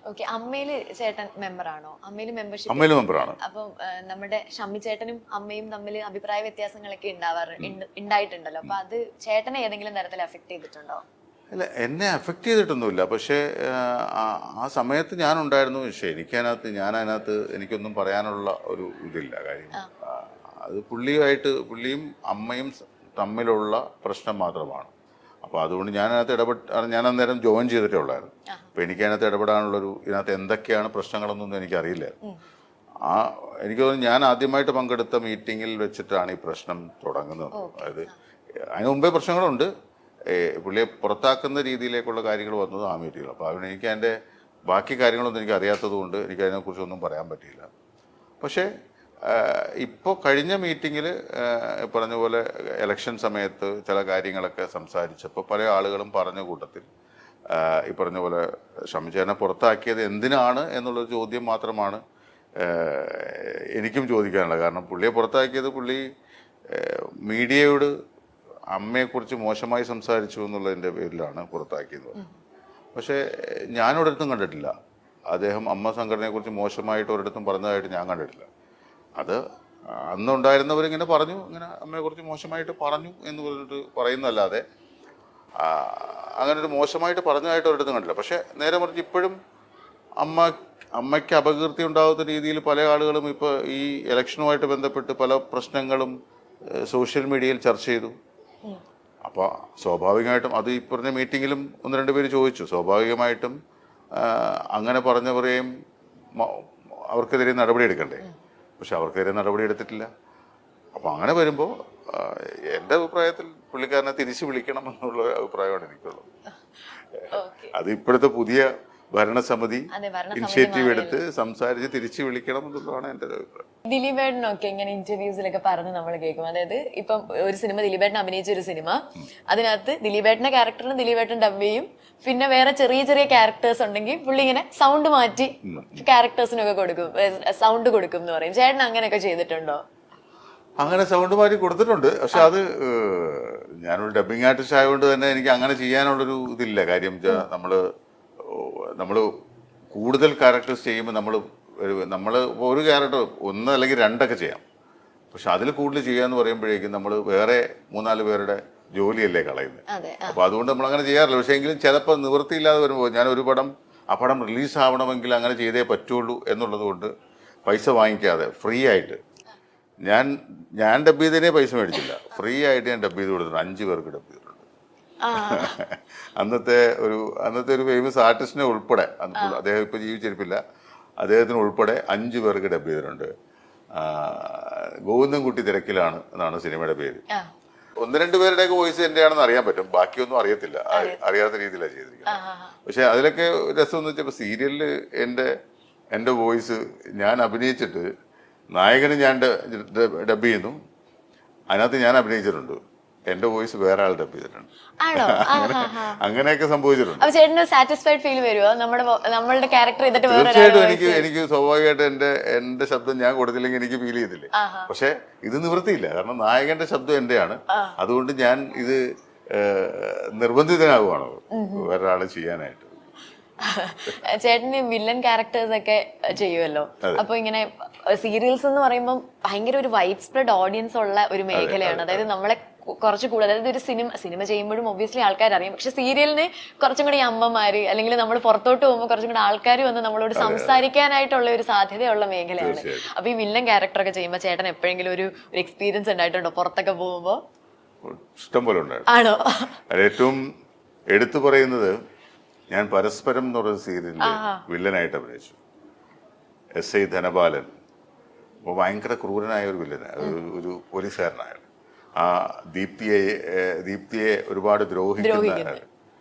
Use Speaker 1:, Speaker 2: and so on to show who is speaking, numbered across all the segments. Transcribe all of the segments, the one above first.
Speaker 1: Okay. അമ്മയില് ചേട്ടൻ member ആണോ? അമ്മയില് membership?
Speaker 2: അമ്മയില് മെമ്പറാണ്.
Speaker 1: അപ്പം നമ്മുടെ ഷമ്മി ചേട്ടനും അമ്മയും തമ്മിൽ അഭിപ്രായ വ്യത്യാസങ്ങളൊക്കെ ഉണ്ടായിട്ടുണ്ടല്ലോ. അപ്പൊ അത് ചേട്ടനെ ഏതെങ്കിലും തരത്തിൽ അഫക്ട് ചെയ്തിട്ടുണ്ടോ?
Speaker 2: അല്ല, എന്നെ അഫക്റ്റ് ചെയ്തിട്ടൊന്നുമില്ല. പക്ഷേ ആ സമയത്ത് ഞാനുണ്ടായിരുന്നു. പക്ഷേ ഞാനതിനകത്ത് എനിക്കൊന്നും പറയാനുള്ള ഒരു ഇതില്ല. കാര്യം അത് പുള്ളിയും അമ്മയും തമ്മിലുള്ള പ്രശ്നം മാത്രമാണ്. അപ്പോൾ അതുകൊണ്ട് ഞാൻ അന്നേരം ജോയിൻ ചെയ്തിട്ടേ ഉള്ളായിരുന്നു. അപ്പോൾ എനിക്കതിനകത്ത് ഇതിനകത്ത് എന്തൊക്കെയാണ് പ്രശ്നങ്ങളെന്നൊന്നും എനിക്കറിയില്ലായിരുന്നു. എനിക്ക് തോന്നുന്നു ഞാൻ ആദ്യമായിട്ട് പങ്കെടുത്ത മീറ്റിങ്ങിൽ വെച്ചിട്ടാണ് ഈ പ്രശ്നം തുടങ്ങുന്നത്. അതായത് അതിന് മുമ്പേ പ്രശ്നങ്ങളുണ്ട്. പുള്ളിയെ പുറത്താക്കുന്ന രീതിയിലേക്കുള്ള കാര്യങ്ങൾ വന്നത് ആ മീറ്റിങ്ങിൽ. അപ്പോൾ അതുകൊണ്ട് എനിക്ക് അതിൻ്റെ ബാക്കി കാര്യങ്ങളൊന്നും എനിക്ക് അറിയാത്തത് കൊണ്ട് എനിക്ക് അതിനെക്കുറിച്ചൊന്നും പറയാൻ പറ്റിയില്ല. പക്ഷേ ഇപ്പോൾ കഴിഞ്ഞ മീറ്റിങ്ങിൽ പറഞ്ഞ പോലെ ഇലക്ഷൻ സമയത്ത് ചില കാര്യങ്ങളൊക്കെ സംസാരിച്ചപ്പോൾ പല ആളുകളും പറഞ്ഞ കൂട്ടത്തിൽ ഈ പറഞ്ഞ പോലെ ഷംജേനെ പുറത്താക്കിയത് എന്തിനാണ് എന്നുള്ളൊരു ചോദ്യം മാത്രമാണ് എനിക്കും ചോദിക്കാനുള്ളത്. കാരണം പുള്ളിയെ പുറത്താക്കിയത് പുള്ളി മീഡിയയോട് അമ്മയെക്കുറിച്ച് മോശമായി സംസാരിച്ചു എന്നുള്ളതിൻ്റെ പേരിലാണ് പുറത്താക്കിയത്. പക്ഷേ ഞാനൊരിടത്തും കണ്ടിട്ടില്ല അദ്ദേഹം അമ്മ സംഘടനയെക്കുറിച്ച് മോശമായിട്ട് ഒരിടത്തും പറഞ്ഞതായിട്ട് ഞാൻ കണ്ടിട്ടില്ല. അത് അന്നുണ്ടായിരുന്നവരിങ്ങനെ പറഞ്ഞു, ഇങ്ങനെ അമ്മയെക്കുറിച്ച് മോശമായിട്ട് പറഞ്ഞു എന്ന് പറഞ്ഞിട്ട് പറയുന്നതല്ലാതെ അങ്ങനെ ഒരു മോശമായിട്ട് പറഞ്ഞതായിട്ട് ഒരിടത്തും കണ്ടില്ല. പക്ഷേ നേരെ മറിച്ച് ഇപ്പോഴും അമ്മയ്ക്ക് അപകീർത്തി ഉണ്ടാകുന്ന രീതിയിൽ പല ആളുകളും ഇപ്പോൾ ഈ ഇലക്ഷനുമായിട്ട് ബന്ധപ്പെട്ട് പല പ്രശ്നങ്ങളും സോഷ്യൽ മീഡിയയിൽ ചർച്ച ചെയ്തു. അപ്പോൾ സ്വാഭാവികമായിട്ടും അത് ഈ പറഞ്ഞ മീറ്റിങ്ങിലും 1-2 പേര് ചോദിച്ചു. സ്വാഭാവികമായിട്ടും അങ്ങനെ പറഞ്ഞവരെയും അവർക്കെതിരെ നടപടി എടുക്കണ്ടേ? പക്ഷെ അവർക്കെതിരെ നടപടി എടുത്തിട്ടില്ല. അപ്പോൾ അങ്ങനെ വരുമ്പോൾ എൻ്റെ അഭിപ്രായത്തിൽ പുള്ളിക്കാരനെ തിരിച്ചു വിളിക്കണം എന്നുള്ള അഭിപ്രായമാണ് എനിക്കുള്ളത്. അത് ഇപ്പോഴത്തെ പുതിയ ഭരണസമിതി ഇനിഷ്യേറ്റീവ് എടുത്ത് സംസാരിച്ച് തിരിച്ചു വിളിക്കണം എന്നുള്ളതാണ് എൻ്റെ അഭിപ്രായം.
Speaker 1: ദിലീപേട്ടനൊക്കെ ഇങ്ങനെ ഇന്റർവ്യൂസിലൊക്കെ പറഞ്ഞ് നമ്മൾ കേൾക്കും. അതായത് ഇപ്പം ഒരു സിനിമ, ദിലീപേട്ടൻ അഭിനയിച്ച ഒരു സിനിമ, അതിനകത്ത് ദിലീപേട്ടന്റെ ക്യാരക്ടറിന് ദിലീപേട്ടൻ ഡബ് ചെയ്യും. പിന്നെ വേറെ ചെറിയ ചെറിയ ക്യാരക്ടേഴ്സ് ഉണ്ടെങ്കിൽ പുള്ളി ഇങ്ങനെ സൗണ്ട് മാറ്റി ക്യാരക്ടേഴ്സിനൊക്കെ കൊടുക്കും, സൗണ്ട് കൊടുക്കും എന്ന് പറയും. ചേട്ടൻ അങ്ങനെയൊക്കെ ചെയ്തിട്ടുണ്ടോ?
Speaker 2: അങ്ങനെ സൗണ്ട് മാറ്റി കൊടുത്തിട്ടുണ്ട്. പക്ഷെ അത് ഞാനൊരു ഡബിങ് ആർട്ടിസ്റ്റ് ആയതുകൊണ്ട് തന്നെ എനിക്ക് അങ്ങനെ ചെയ്യാനുള്ളൊരു ഇതില്ല. കാര്യം നമ്മൾ കൂടുതൽ ക്യാരക്ടേഴ്സ് ചെയ്യുമ്പോൾ നമ്മൾ ഒരു ക്യാരക്ടർ 1 അല്ലെങ്കിൽ 2 ചെയ്യാം. പക്ഷെ അതിൽ കൂടുതൽ ചെയ്യാന്ന് പറയുമ്പോഴേക്കും നമ്മൾ വേറെ 3-4 പേരുടെ ജോലിയല്ലേ കളയുന്നത്. അപ്പോൾ അതുകൊണ്ട് നമ്മൾ അങ്ങനെ ചെയ്യാറില്ല. പക്ഷേ എങ്കിലും ചിലപ്പോൾ നിവൃത്തിയില്ലാതെ വരുമ്പോൾ ആ പടം റിലീസ് ആവണമെങ്കിൽ അങ്ങനെ ചെയ്തേ പറ്റുള്ളൂ എന്നുള്ളത് കൊണ്ട് പൈസ വാങ്ങിക്കാതെ ഫ്രീ ആയിട്ട് ഞാൻ ഡബ് ചെയ്തതിനെ പൈസ മേടിച്ചില്ല. ഫ്രീ ആയിട്ട് ഞാൻ ഡബ് ചെയ്ത് കൊടുത്തിട്ടുണ്ട്. 5 പേർക്ക് ഡബ് ചെയ്തിട്ടുണ്ട്. അന്നത്തെ ഒരു ഫേമസ് ആർട്ടിസ്റ്റിനെ ഉൾപ്പെടെ, അദ്ദേഹം ഇപ്പൊ ജീവിച്ചിരിപ്പില്ല, അദ്ദേഹത്തിന് ഉൾപ്പെടെ 5 പേർക്ക് ഡബ് ചെയ്തിട്ടുണ്ട്. ഗോവിന്ദൻകുട്ടി തിരക്കിലാണ് എന്നാണ് സിനിമയുടെ പേര്. 1-2 പേരുടെയൊക്കെ വോയിസ് എന്റെയാണെന്ന് അറിയാൻ പറ്റും. ബാക്കിയൊന്നും അറിയത്തില്ല, അറിയാത്ത രീതിയിലാണ് ചെയ്തിരിക്കുന്നത്. പക്ഷെ അതിലൊക്കെ രസം എന്ന് വെച്ചാൽ സീരിയലില് എൻ്റെ വോയിസ് ഞാൻ അഭിനയിച്ചിട്ട് നായകന് ഞാൻ ഡബ് ചെയ്യുന്നു, അതിനകത്ത് ഞാൻ അഭിനയിച്ചിട്ടുണ്ട്, എന്റെ വോയിസ് വേറെ ആൾ ഡബ് ചെയ്തിട്ടുണ്ട്. അങ്ങനെയൊക്കെ സംഭവിച്ചിട്ടുണ്ട്. തീർച്ചയായിട്ടും എനിക്ക് സ്വാഭാവികമായിട്ട് എന്റെ ശബ്ദം ഞാൻ കൊടുത്തില്ലെങ്കിൽ എനിക്ക് ഫീൽ ചെയ്തില്ലേ. പക്ഷെ ഇത് നിവൃത്തിയില്ല. കാരണം നായകന്റെ ശബ്ദം എന്റെയാണ്. അതുകൊണ്ട് ഞാൻ ഇത് നിർബന്ധിതനാകുവാണ് വേറൊരാള് ചെയ്യാനായിട്ട്.
Speaker 1: ചേട്ടന് വില്ലൻ ക്യാരക്ടേഴ്സ് ഒക്കെ ചെയ്യുമല്ലോ. അപ്പൊ ഇങ്ങനെ സീരിയൽസ് എന്ന് പറയുമ്പോൾ ഭയങ്കര ഒരു വൈഡ് സ്പ്രെഡ് ഓഡിയൻസ് ഉള്ള ഒരു മേഖലയാണ്. അതായത് നമ്മളെ കുറച്ച് കൂടുതൽ, അതായത് ഒരു സിനിമ ചെയ്യുമ്പോഴും ഒബ്വിയസ്ലി ആൾക്കാർ അറിയാം. പക്ഷെ സീരിയലിന് കുറച്ചും കൂടി അമ്മമാര് അല്ലെങ്കിൽ നമ്മൾ പുറത്തോട്ട് പോകുമ്പോൾ കുറച്ചും കൂടി ആൾക്കാർ വന്ന് നമ്മളോട് സംസാരിക്കാനായിട്ടുള്ള ഒരു സാധ്യതയുള്ള മേഖലയാണ്. അപ്പൊ ഈ വില്ലൻ ക്യാരക്ടർ ഒക്കെ ചെയ്യുമ്പോൾ ചേട്ടൻ എപ്പോഴെങ്കിലും ഒരു എക്സ്പീരിയൻസ് ഉണ്ടായിട്ടുണ്ടോ പുറത്തൊക്കെ പോകുമ്പോ?
Speaker 2: ഇഷ്ടംപോലെ ഉണ്ടായിരുന്നു. ആണോ? ഏറ്റവും എടുത്തു പറയുന്നത്, ഞാൻ പരസ്പരം എന്ന് പറയുന്ന സീരിയലിൽ വില്ലനായിട്ട് അഭിനയിച്ചു. SI ധനപാലൻ. അപ്പോൾ ഭയങ്കര ക്രൂരനായ ഒരു വില്ലനായ ഒരു പോലീസുകാരനായ ആ ദീപ്തിയെ ഒരുപാട് ദ്രോഹിക്കുന്ന.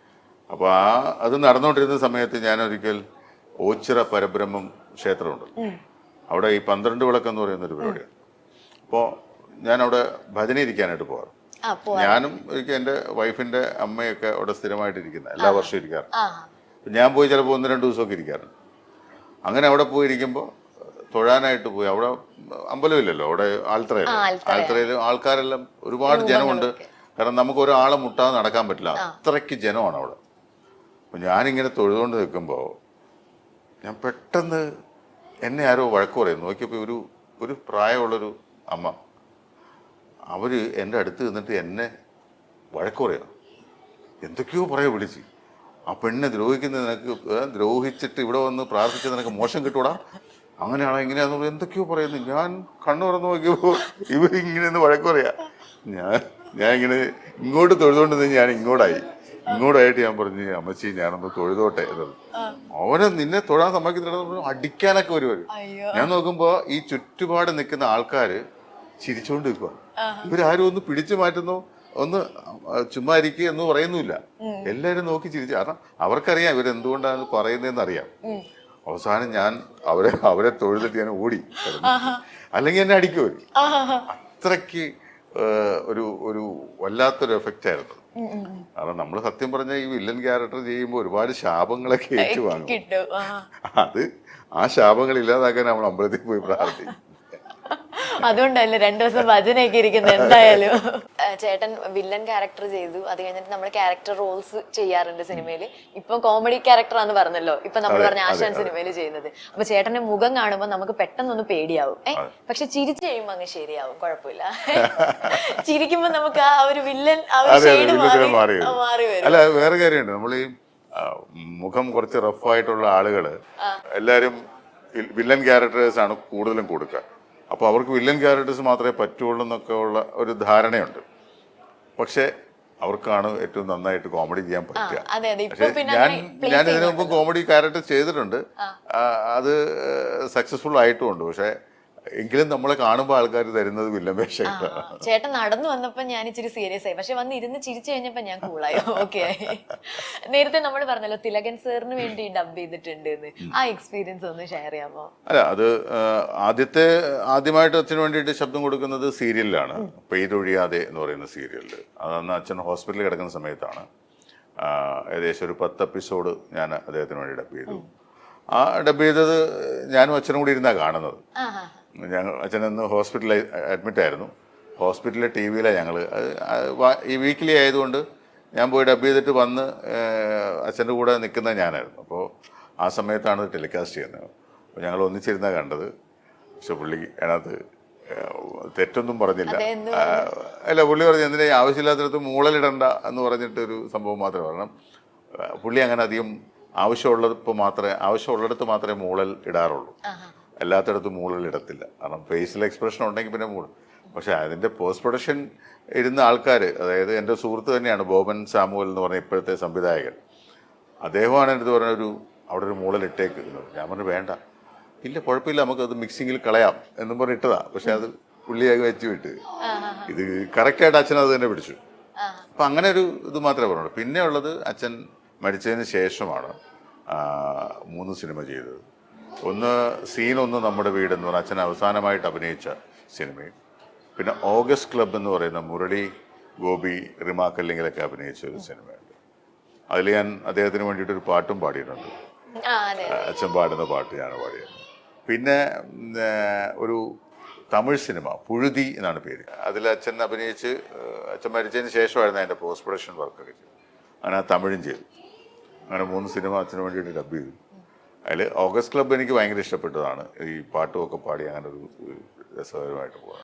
Speaker 2: അപ്പോൾ അത് നടന്നുകൊണ്ടിരുന്ന സമയത്ത് ഞാൻ ഒരിക്കൽ ഓച്ചിറ പരബ്രഹ്മം ക്ഷേത്രമുണ്ട്, അവിടെ ഈ 12 വിളക്കെന്ന് പറയുന്ന ഒരു പരിപാടിയാണ്. അപ്പോൾ ഞാൻ അവിടെ ഭജന ഇരിക്കാനായിട്ട് പോകാറ്. ഞാനും എൻ്റെ വൈഫിന്റെ അമ്മയൊക്കെ അവിടെ സ്ഥിരമായിട്ട് ഇരിക്കുന്ന, എല്ലാ വർഷവും ഇരിക്കാറുണ്ട്. ഞാൻ പോയി ചിലപ്പോൾ 1-2 ദിവസമൊക്കെ ഇരിക്കാറുണ്ട്. അങ്ങനെ അവിടെ പോയി ഇരിക്കുമ്പോൾ തൊഴാനായിട്ട് പോയി. അവിടെ അമ്പലമില്ലല്ലോ, അവിടെ ആൽത്തറയിൽ ആൾക്കാരെല്ലാം ഒരുപാട് ജനമുണ്ട്. കാരണം നമുക്ക് ഒരാളെ മുട്ടാതെ നടക്കാൻ പറ്റില്ല, അത്രയ്ക്ക് ജനമാണ് അവിടെ. അപ്പം ഞാനിങ്ങനെ തൊഴുതുകൊണ്ട് നിൽക്കുമ്പോൾ ഞാൻ പെട്ടെന്ന് എന്നെ ആരോ വഴക്ക് പറയും. നോക്കിയപ്പോൾ ഒരു പ്രായമുള്ളൊരു അമ്മ, അവർ എൻ്റെ അടുത്ത് നിന്നിട്ട് എന്നെ വഴക്ക് പറയണം, എന്തൊക്കെയോ പറയാ വിളിച്ച്. ആ പെണ്ണിനെ ദ്രോഹിക്കുന്നത് നിനക്ക്, ദ്രോഹിച്ചിട്ട് ഇവിടെ വന്ന് പ്രാർത്ഥിച്ച് നിനക്ക് മോശം കിട്ടൂടാ, അങ്ങനെയാണോ ഇങ്ങനെയാണെന്ന് പറഞ്ഞ് എന്തൊക്കെയോ പറയുന്നു. ഞാൻ കണ്ണു തുറന്ന് നോക്കിയപ്പോൾ ഇവരിങ്ങനെ ഒന്ന് വഴക്ക് പറയാ. ഞാൻ ഇങ്ങനെ ഇങ്ങോട്ട് തൊഴുതുകൊണ്ട് ഞാൻ ഇങ്ങോട്ടായിട്ട് ഞാൻ പറഞ്ഞു, അമ്മച്ചി ഞാനൊന്ന് തൊഴുതോട്ടെ എന്നത്. അവനെ നിന്നെ തൊഴാൻ സമ്മതിക്കുന്നില്ല, അടിക്കാനൊക്കെ വരും. ഞാൻ നോക്കുമ്പോ ഈ ചുറ്റുപാട് നിൽക്കുന്ന ആൾക്കാര് ചിരിച്ചോണ്ട് നിൽക്കുക. ഇവരാരും ഒന്ന് പിടിച്ചു മാറ്റുന്നു, ഒന്ന് ചുമ്മാ ഇരിക്കുക എന്ന് പറയുന്നില്ല. എല്ലാരും നോക്കി ചിരിച്ചു. കാരണം അവർക്കറിയാം ഇവരെന്തുകൊണ്ടാണ് പറയുന്നതെന്ന് അറിയാം. അവസാനം ഞാൻ അവരെ തൊഴുതിട്ട് ഞാൻ ഓടി, അല്ലെങ്കിൽ എന്നെ അടിക്കുമോ. അത്രയ്ക്ക് ഒരു വല്ലാത്തൊരു എഫക്റ്റ് ആയിരുന്നു. കാരണം നമ്മൾ സത്യം പറഞ്ഞ ഈ വില്ലൻ ക്യാരക്ടർ ചെയ്യുമ്പോൾ ഒരുപാട് ശാപങ്ങളൊക്കെ ഏറ്റുവാങ്ങും. അത് ആ ശാപങ്ങൾ ഇല്ലാതാക്കാൻ നമ്മൾ അമ്പലത്തിൽ പോയി പ്രാർത്ഥിക്കും.
Speaker 1: അതുകൊണ്ടല്ലേ 2 ദിവസം ഭജനയൊക്കെ ഇരിക്കുന്നത്. എന്തായാലും ചേട്ടൻ വില്ലൻ ക്യാരക്ടർ ചെയ്തു, അത് കഴിഞ്ഞിട്ട് നമ്മൾ ക്യാരക്ടർ റോൾസ് ചെയ്യാറുണ്ട് സിനിമയില്. ഇപ്പൊ കോമഡി ക്യാരക്ടറാന്ന് പറഞ്ഞല്ലോ, ഇപ്പൊ നമ്മൾ പറഞ്ഞ ആശാൻ സിനിമയിൽ ചെയ്യുന്നത്. അപ്പൊ ചേട്ടന്റെ മുഖം കാണുമ്പോൾ നമുക്ക് പെട്ടെന്നൊന്ന് പേടിയാവും. പക്ഷെ ചിരിച്ചു കഴിയുമ്പോ അങ്ങ് ശരിയാവും, കുഴപ്പമില്ല. ചിരിക്കുമ്പോ നമുക്ക് ആ ഒരു വില്ലൻ മാറി വരും.
Speaker 2: അല്ല, വേറെ കാര്യമുണ്ട്. നമ്മൾ ഈ മുഖം കുറച്ച് റഫായിട്ടുള്ള ആളുകള് എല്ലാരും വില്ലൻ ക്യാരക്ടേഴ്സ് ആണ് കൂടുതലും കൊടുക്കുക. അപ്പോൾ അവർക്ക് വില്ലൻ ക്യാരക്ടേഴ്സ് മാത്രമേ പറ്റുള്ളൂ എന്നൊക്കെ ഉള്ള ഒരു ധാരണയുണ്ട്. പക്ഷെ അവർക്കാണ് ഏറ്റവും നന്നായിട്ട് കോമഡി ചെയ്യാൻ പറ്റുക. പക്ഷെ ഞാൻ ഇതിനു മുമ്പ് കോമഡി ക്യാരക്ടർ ചെയ്തിട്ടുണ്ട്, അത് സക്സസ്ഫുൾ ആയിട്ടുമുണ്ട്. പക്ഷെ എങ്കിലും നമ്മളെ കാണുമ്പോൾ ആൾക്കാർ തരുന്നത് വില്ലൻ വേഷങ്ങളാണ്.
Speaker 1: ചേട്ടൻ നടന്നു വന്നപ്പോ ഞാൻ ഇച്ചിരി സീരിയസ് ആയി, പക്ഷെ വന്ന് ഇരുന്ന് ചിരിച്ചു കഴിഞ്ഞപ്പോ ഞാൻ കൂളായി, ഓക്കെ ആയി. നേരത്തെ നമ്മൾ പറഞ്ഞല്ലോ തിലകൻ സാറിന് വേണ്ടി ഡബ് ചെയ്തിട്ടുണ്ട് എന്ന്, ആ എക്സ്പീരിയൻസ് ഒന്ന് ഷെയർ ചെയ്യാമോ?
Speaker 2: അല്ല, അത് ആദ്യമായിട്ട് അച്ഛന് വേണ്ടിയിട്ട് ശബ്ദം കൊടുക്കുന്നത് സീരിയലിലാണ്, പെയ്തൊഴിയാതെ എന്ന് പറയുന്ന സീരിയലിൽ. അതന്ന് അച്ഛൻ ഹോസ്പിറ്റലിൽ കിടക്കുന്ന സമയത്താണ്. ഏകദേശം ഒരു 10 എപ്പിസോഡ് ഞാൻ അദ്ദേഹത്തിന് വേണ്ടി ഡബ് ചെയ്തു. ആ ഡബ് ചെയ്തത് ഞാനും അച്ഛനും കൂടി ഇരുന്നാണ് കാണുന്നത്. അച്ഛനന്ന് ഹോസ്പിറ്റലിൽ അഡ്മിറ്റ് ആയിരുന്നു. ഹോസ്പിറ്റലിലെ TV-യിലാണ് ഞങ്ങൾ. ഈ വീക്കിലി ആയതുകൊണ്ട് ഞാൻ പോയി ഡബ് ചെയ്തിട്ട് വന്ന് അച്ഛൻ്റെ കൂടെ നിൽക്കുന്നത് ഞാനായിരുന്നു. അപ്പോൾ ആ സമയത്താണ് ടെലികാസ്റ്റ് ചെയ്യുന്നത്. അപ്പോൾ ഞങ്ങൾ ഒന്നിച്ചിരുന്നാണ് കണ്ടത്. പക്ഷെ പുള്ളി അതിനകത്ത് തെറ്റൊന്നും പറഞ്ഞില്ല. അല്ല, പുള്ളി പറഞ്ഞു എന്തിനാ ആവശ്യമില്ലാത്തടത്ത് മൂളലിടണ്ട എന്ന് പറഞ്ഞിട്ടൊരു സംഭവം മാത്രമേ. കാരണം പുള്ളി അങ്ങനെ അധികം ആവശ്യമുള്ളിടത്ത് മാത്രമേ മൂളൽ ഇടാറുള്ളൂ, എല്ലാത്തിടത്തും മൂളൽ ഇടത്തില്ല. കാരണം ഫേസിൽ എക്സ്പ്രഷൻ ഉണ്ടെങ്കിൽ പിന്നെ മൂളും. പക്ഷെ അതിൻ്റെ പോസ്റ്റ് പ്രൊഡക്ഷൻ ഇരുന്ന ആൾക്കാർ, അതായത് എൻ്റെ സുഹൃത്ത് തന്നെയാണ് ബോബൻ സാമുവൽ എന്ന് പറഞ്ഞ ഇപ്പോഴത്തെ സംവിധായകൻ. അദ്ദേഹമാണ് എൻ്റെ അടുത്ത് പറഞ്ഞൊരു അവിടെ ഒരു മൂളൽ ഇട്ടേക്ക്. ഞാൻ പറഞ്ഞു വേണ്ട, ഇല്ല കുഴപ്പമില്ല, നമുക്കത് മിക്സിങ്ങിൽ കളയാം എന്നും പറഞ്ഞ് ഇട്ടതാ. പക്ഷെ അത് പുള്ളിയായി വെച്ച് വിട്ട് ഇത് കറക്റ്റായിട്ട് അച്ഛൻ അത് തന്നെ പിടിച്ചു. അപ്പം അങ്ങനെ ഒരു ഇത് മാത്രമേ പറഞ്ഞുള്ളൂ. പിന്നെ ഉള്ളത് അച്ഛൻ മരിച്ചതിന് ശേഷമാണ് 3 സിനിമ ചെയ്തത്. ഒന്ന് സീനൊന്ന് നമ്മുടെ വീട് എന്ന് പറഞ്ഞാൽ അച്ഛൻ അവസാനമായിട്ട് അഭിനയിച്ച സിനിമയും, പിന്നെ ഓഗസ്റ്റ് ക്ലബ് എന്ന് പറയുന്ന മുരളി ഗോപി റിമ കല്ലിങ്ങിലൊക്കെ അഭിനയിച്ച ഒരു സിനിമയുണ്ട്. അതിൽ ഞാൻ അദ്ദേഹത്തിന് വേണ്ടിയിട്ടൊരു പാട്ടും പാടിയിട്ടുണ്ട്. അച്ഛൻ പാടുന്ന പാട്ട് ഞാൻ പാടിയത്. പിന്നെ ഒരു തമിഴ് സിനിമ പുഴുതി എന്നാണ് പേര്. അതിൽ അച്ഛൻ അഭിനയിച്ച്, അച്ഛൻ മരിച്ചതിന് ശേഷമായിരുന്നു അതിൻ്റെ പോസ്റ്റ് പ്രൊഡക്ഷൻ വർക്കൊക്കെ ചെയ്തത്. അങ്ങനെ തമിഴും ചെയ്തു. അങ്ങനെ 3 സിനിമ അച്ഛന് വേണ്ടിയിട്ട് ഡബ് ചെയ്തു. അതിൽ ഓഗസ്റ്റ് ക്ലബ്ബ് എനിക്ക് ഭയങ്കര ഇഷ്ടപ്പെട്ടതാണ്. ഈ പാട്ടുമൊക്കെ പാടി അങ്ങനെ ഒരു രസകരമായിട്ട് പോകാൻ.